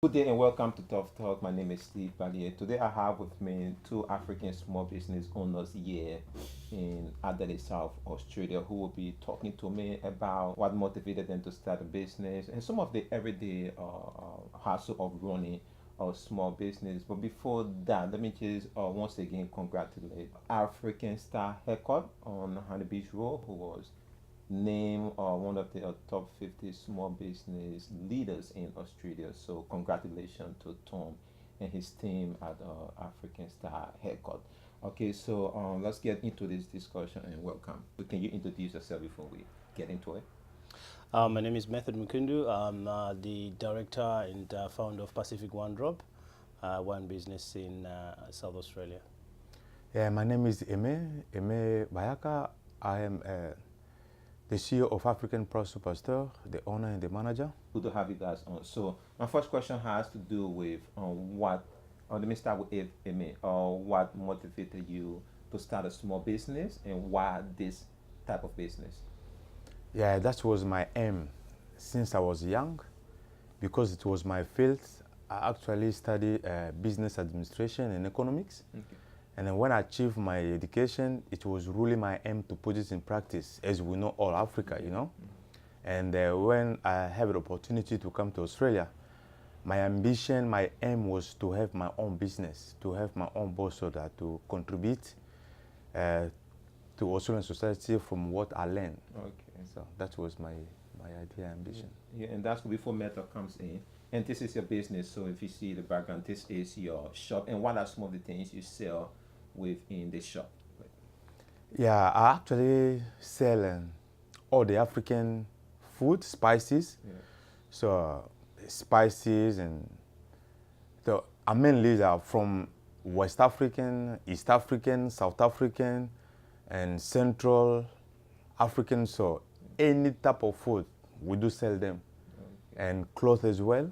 Good day and welcome to Tough Talk. My name is Steve Ballier. Today I have with me two African small business owners here in Adelaide, South Australia, who will be talking to me about what motivated them to start a business and some of the everyday hassle of running a small business. But before that, let me just once again congratulate African Star Haircut on Honey Beach Road, who was named one of the top 50 small business leaders in Australia. So, congratulations to Tom and his team at African Star Haircut. Okay, so let's get into this discussion and welcome. Can you introduce yourself before we get into it? My name is Mukundu. I'm the director and founder of Pacific One Drop, one business in South Australia. Yeah, my name is Aime Bayaka. I am the CEO of African Pro Superstore, the owner and the manager. Good to have you guys on. So, my first question has to do with let me start with Aime. What motivated you to start a small business and why this type of business? Yeah, that was my aim since I was young because it was my field. I actually studied business administration and economics. Okay. And then when I achieved my education, it was really my aim to put it in practice, as we know all Africa, you know. And when I had the opportunity to come to Australia, my ambition, my aim was to have my own business, to have my own boss so that to contribute to Australian society from what I learned. Okay. So that was my idea, ambition. Yeah, and that's before Meta comes in. And this is your business. So if you see the background, this is your shop. And what are some of the things you sell within the shop? Yeah, I actually sell all the African food, spices. Yeah. So spices and I mainly are from West African, East African, South African, and Central African. So any type of food, we do sell them. Okay. And clothes as well.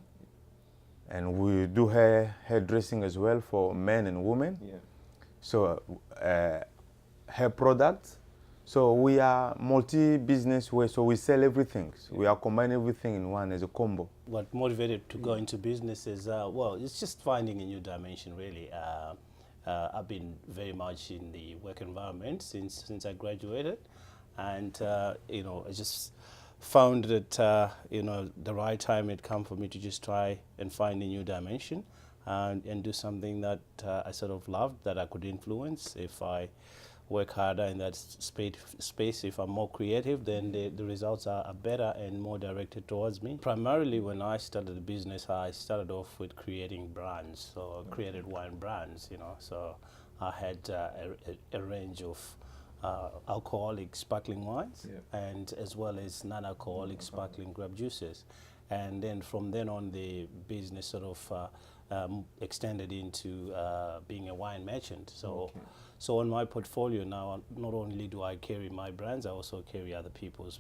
And we do hairdressing as well for men and women. Yeah. So hair products. So we are multi-business way. So we sell everything. So we are combining everything in one as a combo. What motivated to go into business is, well, it's just finding a new dimension, really. I've been very much in the work environment since I graduated. And, I just found that, the right time had come for me to just try and find a new dimension and do something that I sort of loved, that I could influence. If I work harder in that space, if I'm more creative, then the results are better and more directed towards me. Primarily, when I started the business, I started off with creating brands. So I created wine brands, So I had a range of alcoholic sparkling wines, Yeah. and as well as non-alcoholic sparkling grape juices. And then from then on, the business sort of extended into being a wine merchant. So, Okay. so on my portfolio now, not only do I carry my brands, I also carry other people's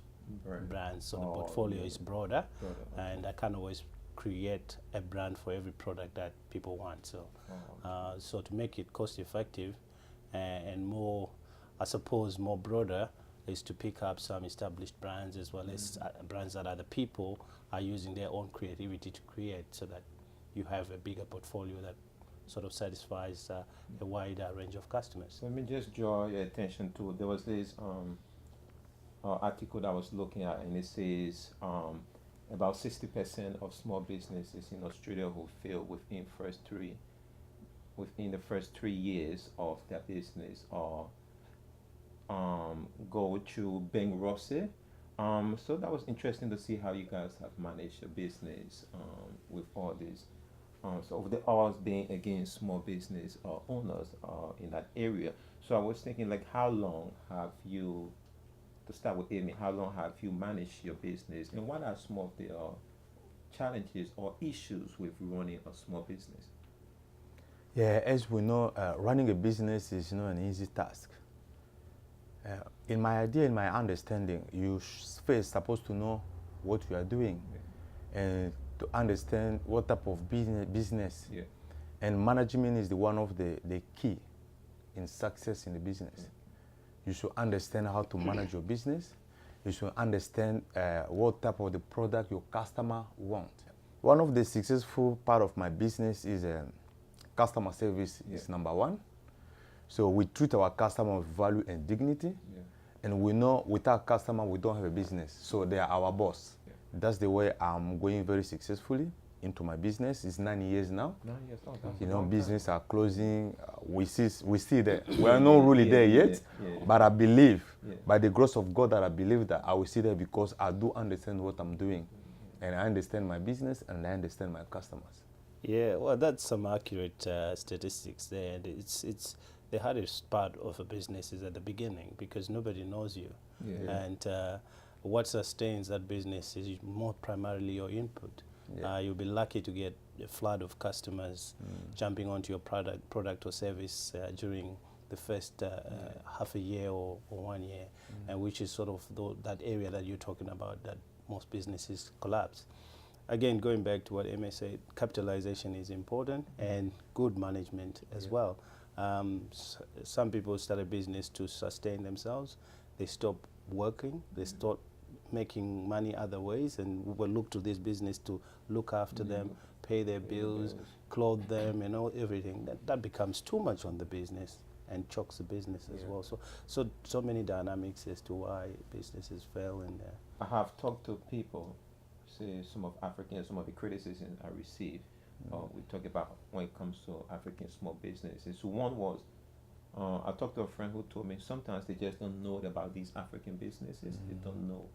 brands. So the portfolio is broader, Okay. and I can always create a brand for every product that people want. So, so to make it cost effective and more, I suppose, more broader, is to pick up some established brands as well as brands that other people are using their own creativity to create, so that you have a bigger portfolio that sort of satisfies a wider range of customers. Let me just draw your attention to there was this article that I was looking at, and it says about 60% of small businesses in Australia who fail within the first 3 years of their business or go through bankruptcy. So that was interesting to see how you guys have managed your business with all this. So over the hours being again small business owners in that area. So I was thinking like how long have you to start with Amy, how long have you managed your business and what are some of the challenges or issues with running a small business? Yeah, as we know, running a business is not an easy task. In my idea, in my understanding, you first supposed to know what you are doing and to understand what type of business. Yeah. And management is one of the key in success in the business. You should understand how to manage your business. You should understand what type of the product your customer want. One of the successful part of my business is customer service is number one. So we treat our customer with value and dignity. Yeah. And we know without customer, we don't have a business. So they are our boss. Yeah. That's the way I'm going very successfully into my business. It's 9 years now. 9 years. Oh, that's You a know, long business time. are closing. We see that we are not really there yet, but I believe by the grace of God that I believe that I will see there because I do understand what I'm doing, and I understand my business and I understand my customers. Yeah, well, that's some accurate statistics there. And it's the hardest part of a business is at the beginning because nobody knows you, and what sustains that business is more primarily your input. You'll be lucky to get a flood of customers jumping onto your product or service during the first half a year or 1 year, and which is sort of that area that you're talking about that most businesses collapse. Again, going back to what Aime said, capitalization is important and good management as well. Some people start a business to sustain themselves. They stop working. They start making money other ways, and we will look to this business to look after them, pay their bills, clothe them, you know, everything. That becomes too much on the business and chokes the business as well. So many dynamics as to why businesses fail in there. I have talked to people, say some of the criticism I receive. We talk about when it comes to African small businesses. So one was, I talked to a friend who told me sometimes they just don't know about these African businesses. They don't know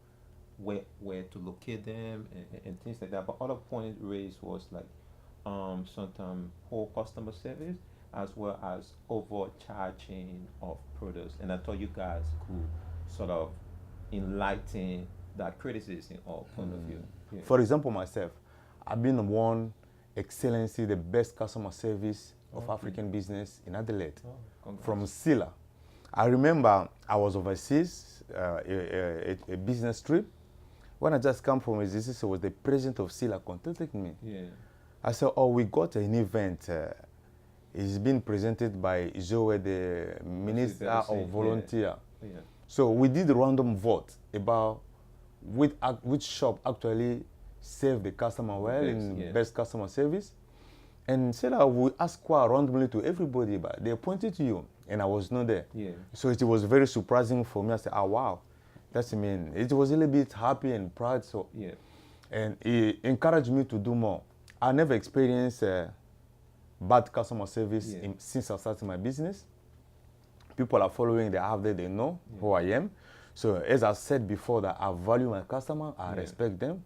where to locate them and things like that. But other point raised was like sometimes poor customer service as well as overcharging of products. And I thought you guys could sort of enlighten that criticism or point of view. Yeah. For example, myself, I've been one excellency, the best customer service of African business in Adelaide, from Sila. I remember I was overseas, a business trip. When I just come from it was the president of Sila contacted me. Yeah. I said, oh, we got an event. It's been presented by Zoe, the Minister of Volunteer. Yeah. So we did a random vote about which shop actually served the customer well in best customer service. And said I would ask quite randomly to everybody, but they pointed to you, and I was not there. Yeah. So it was very surprising for me. I said, oh, wow. That's, I mean, it was a little bit happy and proud. So, and it encouraged me to do more. I never experienced bad customer service since I started my business. People are following the app, they know who I am. So as I said before, that I value my customer, I respect them.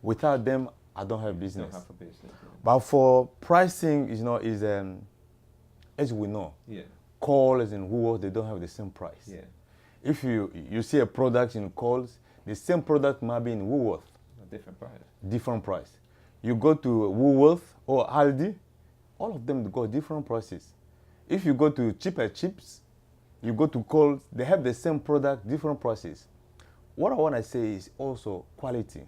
Without them, I don't have business. Don't have a business. But for pricing, you know, is as we know, Coles and Woolworths, they don't have the same price. Yeah. If you see a product in Coles, the same product might be in Woolworths. A different price. Different price. You go to Woolworths or Aldi, all of them got different prices. If you go to Cheaper Chips, you go to Coles, they have the same product, different prices. What I want to say is also quality.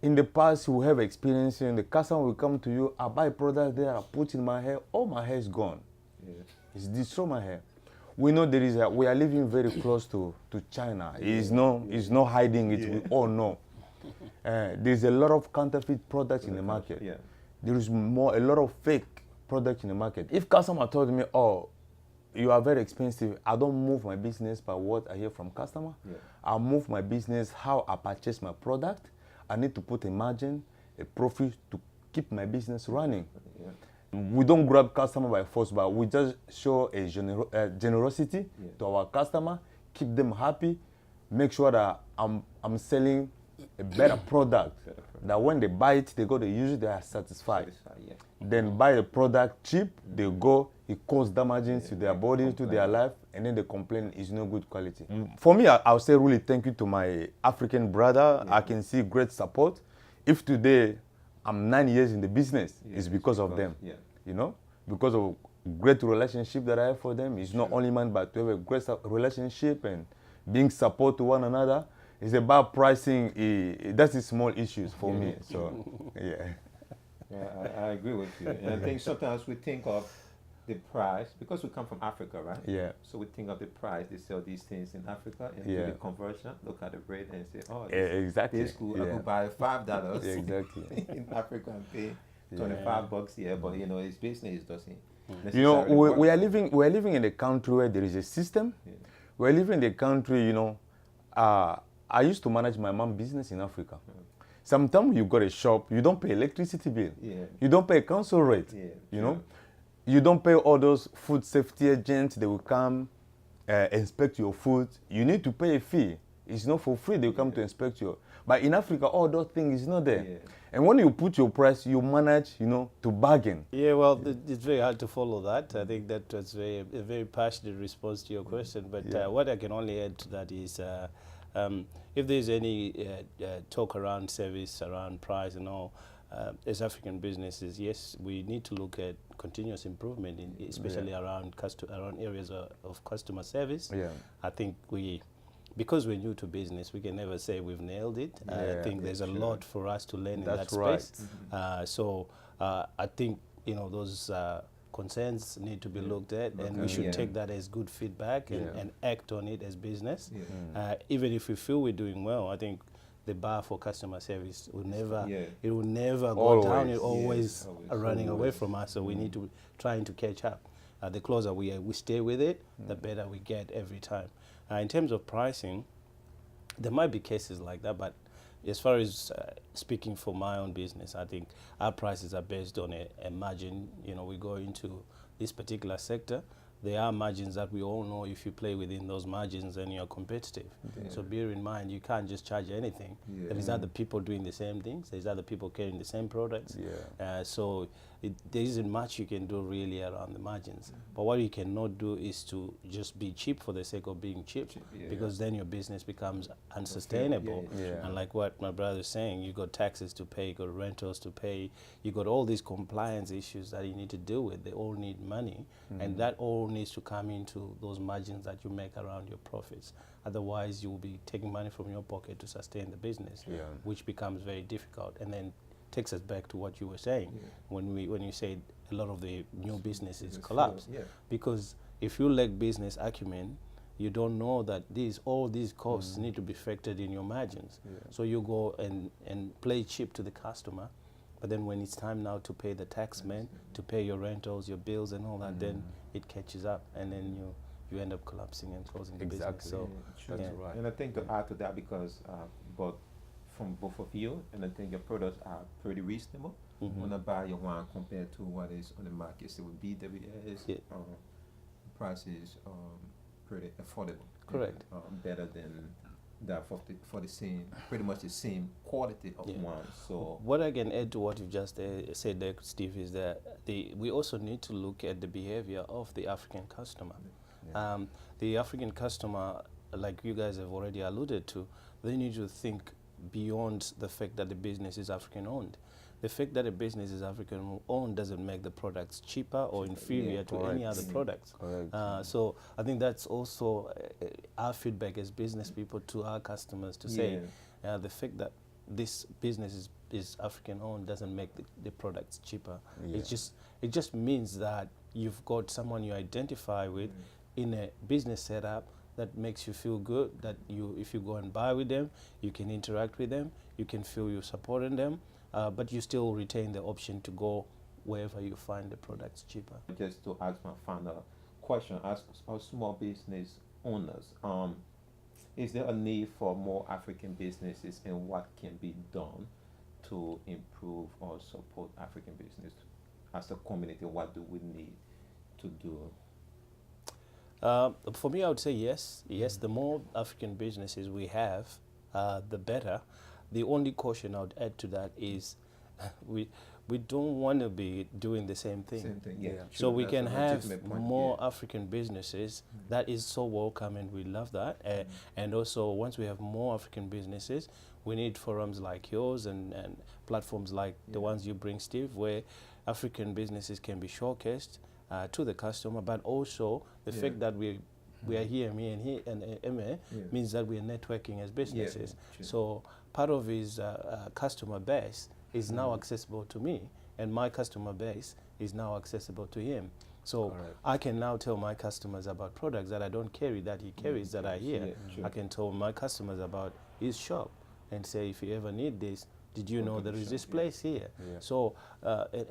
In the past, you have experience, and the customer will come to you, I buy product there, I put in my hair, all my hair is gone. Yeah. It's destroy my hair. We know we are living very close to China. It's no hiding it, we all know. There's a lot of counterfeit products in the market. Yeah. There is a lot of fake products in the market. If customer told me, oh, you are very expensive, I don't move my business by what I hear from customer. Yeah. I move my business how I purchase my product. I need to put a margin, a profit to keep my business running. Yeah. We don't grab customer by force, but we just show a generosity to our customer, keep them happy, make sure that I'm selling a better product. That when they buy it, they go to use it, they are satisfied. Then buy the product cheap, they go, it causes damages to their body, to their life, and then they complain it's no good quality. For me, I'll say really thank you to my African brother. I can see great support. If today I'm 9 years in the business, it's because of them. You know, because of great relationship that I have for them. It's not only man, but to have a great relationship and being support to one another. It's about pricing. That's the small issues for me. So, I agree with you. And I think sometimes we think of the price, because we come from Africa, right? Yeah. So we think of the price. They sell these things in Africa and do Yeah. the conversion. Look at the rate and say, oh, Exactly. this cool. I Yeah. could buy $5 Yeah, exactly. in Africa and pay Yeah. 25 bucks here, but you know, his business doesn't. You know, necessarily work we are that way. living in a country where there is a system. Yeah. We're living in a country, you know. I used to manage my mom's business in Africa. Sometimes you got a shop, you don't pay electricity bill. Yeah. You don't pay council rate. Yeah, You true. know, you don't pay all those food safety agents. They will come inspect your food. You need to pay a fee. It's not for free. They will come to inspect your. But in Africa, all those things is not there. Yeah. And when you put your price, you manage, you know, to bargain. Yeah, well, it's very hard to follow that. I think that was a very passionate response to your question. But Yeah. what I can only add to that is if there's any talk around service, around price and all, as African businesses, yes, we need to look at continuous improvement, especially around areas of customer service. Yeah. I think because we're new to business, we can never say we've nailed it. I Yeah, think there's a lot for us to learn in that That's right. space. So I think, you know, those concerns need to be looked at, and we should Yeah. take that as good feedback and, Yeah. and act on it as business. Yeah. Even if we feel we're doing well, I think the bar for customer service will never, Yeah. it will never go down. Always. It always, Always. running away Always. from us. So we need to trying to catch up. The closer we stay with it, the better we get every time. In terms of pricing, there might be cases like that, but as far as speaking for my own business, I think our prices are based on a margin. You know, we go into this particular sector, there are margins that we all know. If you play within those margins, then you're competitive. Yeah. So bear in mind, you can't just charge anything. Yeah. There's other people doing the same things. There's other people carrying the same products. Yeah. So there isn't much you can do really around the margins. But what you cannot do is to just be cheap for the sake of being cheap, Yeah. because then your business becomes unsustainable. Yeah, yeah. And like what my brother is saying, you got taxes to pay, you got rentals to pay, you got all these compliance issues that you need to deal with. They all need money, and that all needs to come into those margins that you make around your profits. Otherwise, you will be taking money from your pocket to sustain the business, Yeah. which becomes very difficult. And then takes us back to what you were saying when you said a lot of the new businesses collapse. Yeah. Because if you lack business acumen, you don't know that all these costs need to be factored in your margins. So you go and play cheap to the customer, but then when it's time now to pay the taxman, to pay your rentals, your bills and all that, then it catches up, and then you end up collapsing and closing the business. Exactly. So That's yeah. right. And I think to add to that, because but from both of you, and I think your products are pretty reasonable when I buy your wine compared to what is on the market. So with BWS, Yeah. price is pretty affordable. Correct. Better than that for the same, pretty much the same quality of Yeah. wine. So what I can add to what you've just said there, Steve, is that we also need to look at the behavior of the African customer. The African customer, like you guys have already alluded to, they need to think beyond the fact that the business is African owned. The fact that a business is African owned doesn't make the products cheaper or inferior to any other products. Correct. So I think that's also our feedback as business people to our customers to say the fact that this business is African owned doesn't make the products cheaper. Yeah. It just means that you've got someone you identify with in a business setup that makes you feel good, that if you go and buy with them, you can interact with them, you can feel you're supporting them, but you still retain the option to go wherever you find the products cheaper. just to ask my final question, as small business owners, is there a need for more African businesses, and what can be done to improve or support African business as a community? What do we need to do? For me, I would say yes. Yes, the more African businesses we have, the better. The only caution I would add to that is we don't want to be doing the same thing. Same thing, yeah. So we That's can a have legitimate point, more yeah. African businesses. That is so welcome, and we love that. And also, once we have more African businesses, we need forums like yours and platforms like the ones you bring, Steve, where African businesses can be showcased to the customer, but also the fact that we are here, me and Aime, means that we are networking as businesses. True. So part of his customer base is now accessible to me, and my customer base is now accessible to him. So Correct. I can now tell my customers about products that I don't carry, that he carries, that are here. Yeah, sure. I can tell my customers about his shop and say, if you ever need this, did you Go know to the there is shop, this yeah. place here? Yeah. So,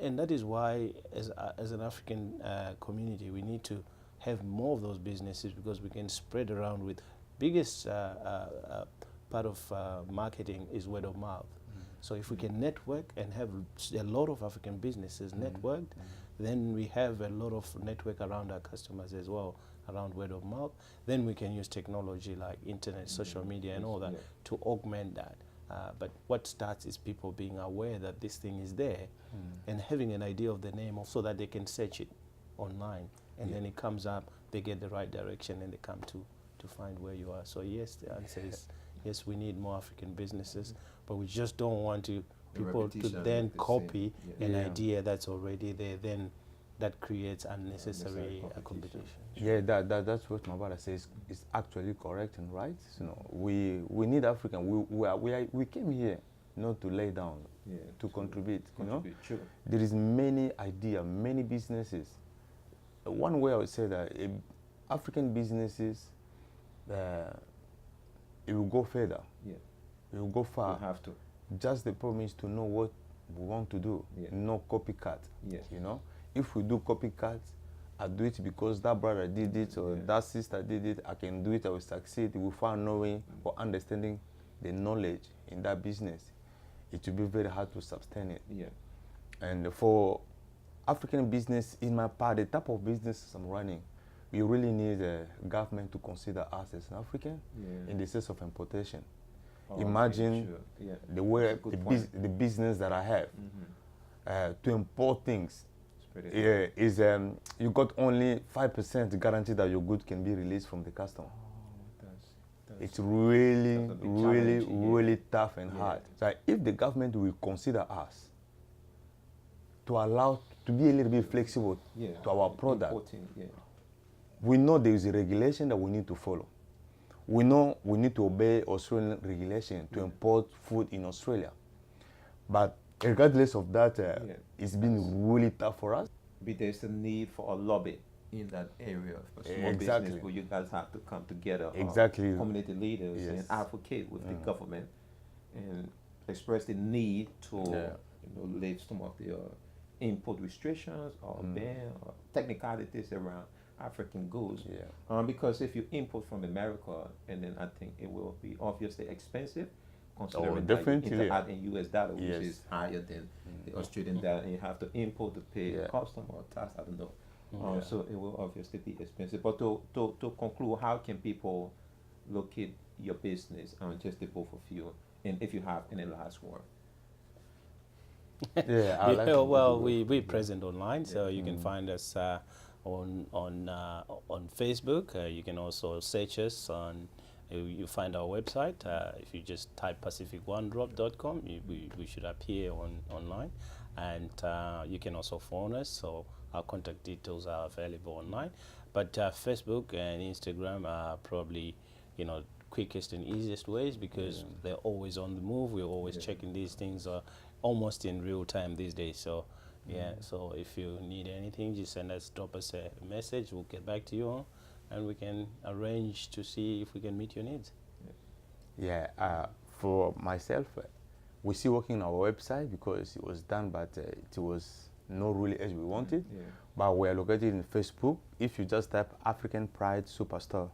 and that is why, as an African community, we need to have more of those businesses, because we can spread around with biggest part of marketing is word of mouth. So if we can network and have a lot of African businesses networked, then we have a lot of network around our customers as well, around word of mouth. Then we can use technology like internet, social media and all that Yeah. to augment that. But what starts is people being aware that this thing is there and having an idea of the name so that they can search it online. And then it comes up, they get the right direction and they come to find where you are. So yes, the answer is yes, we need more African businesses, but we just don't want to people to repetition, then like the copy same. Yeah. an Yeah. idea that's already there. Then that creates unnecessary Unnecessary competition. competition. Yeah, that's what my brother says is actually correct and right. You know, we need African. We came here not to lay down, Yeah, to contribute. You know, contribute. Sure. there is many idea, many businesses. One way I would say that African businesses, it will go further. Yeah. It will go far. You have to. Just the problem is to know what we want to do, Yeah. no copycat. Yes. You know, if we do copycat, I do it because that brother did it or Yeah. that sister did it. I can do it. I will succeed without knowing or understanding the knowledge in that business. It will be very hard to sustain it. Yeah. And for African business, in my part, the type of business I'm running, we really need the government to consider us as an African Yeah. in the sense of importation. Oh, okay, Imagine sure. Yeah. the way That's a good point. the business that I have to import things. Spread it. Yeah, is you got only 5% guarantee that your good can be released from the custom. That's It's really, that's a big really, challenge, yeah. really tough and Yeah. hard. So if the government will consider us to allow to be a little bit flexible yeah. to our product, Importing, yeah. we know there is a regulation that we need to follow. We know we need to obey Australian regulation to import food in Australia. But regardless of that, it's been really tough for us. But there's a need for a lobby in that area for small Exactly. business where you guys have to come together, Exactly. community leaders, Yes. and advocate with the government and express the need to lift some of the import restrictions or ban or technicalities around African goods. Yeah. Because if you import from America, and then I think it will be obviously expensive, considering that you definitely. interact in US dollar, which Yes. is higher than the Australian dollar, and you have to import to pay Yeah. custom or tax, I don't know. Yeah. So it will obviously be expensive. But to conclude, how can people locate your business, just the both of you, and if you have any last word? Yeah, I like to Well, do we're present online, so you can find us on Facebook. You can also search us on. You find our website. If you just type pacific1drop.com, we should appear online, and you can also phone us. So our contact details are available online. But Facebook and Instagram are probably, quickest and easiest ways, because they're always on the move. We're always checking these things almost in real time these days. So so if you need anything, just drop us a message. We'll get back to you, and we can arrange to see if we can meet your needs. Yeah, for myself, we're still working on our website because it was done, but it was not really as we wanted. Yeah. But we're located in Facebook. If you just type African Pride Superstore,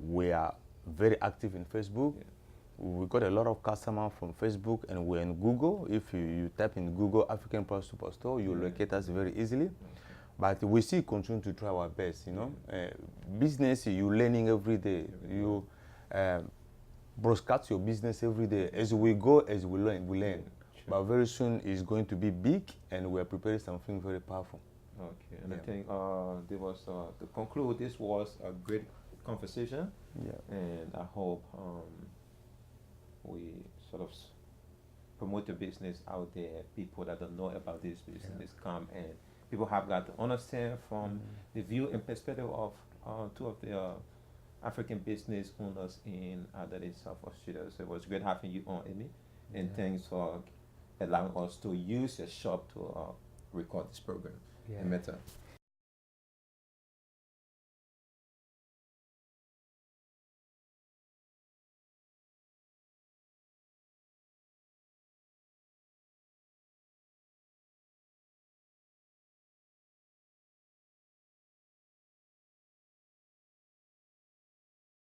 we are very active in Facebook. Yeah. We got a lot of customers from Facebook, and we're in Google. If you type in Google African Pride Superstore, you'll locate us very easily. But we still continue to try our best, business, you're learning every day. You broadcast your business every day. As we go, as we learn. Sure. But very soon it's going to be big, and we're preparing something very powerful. Okay, and I Yeah. think there was to conclude. This was a great conversation, Yeah. and I hope we sort of promote the business out there. People that don't know about this business come, and people have got to understand from the view and perspective of two of the African business owners in Adelaide, South Australia. So it was great having you on, Aime, and thanks for allowing us to use your shop to record this program. Yeah. In Meta.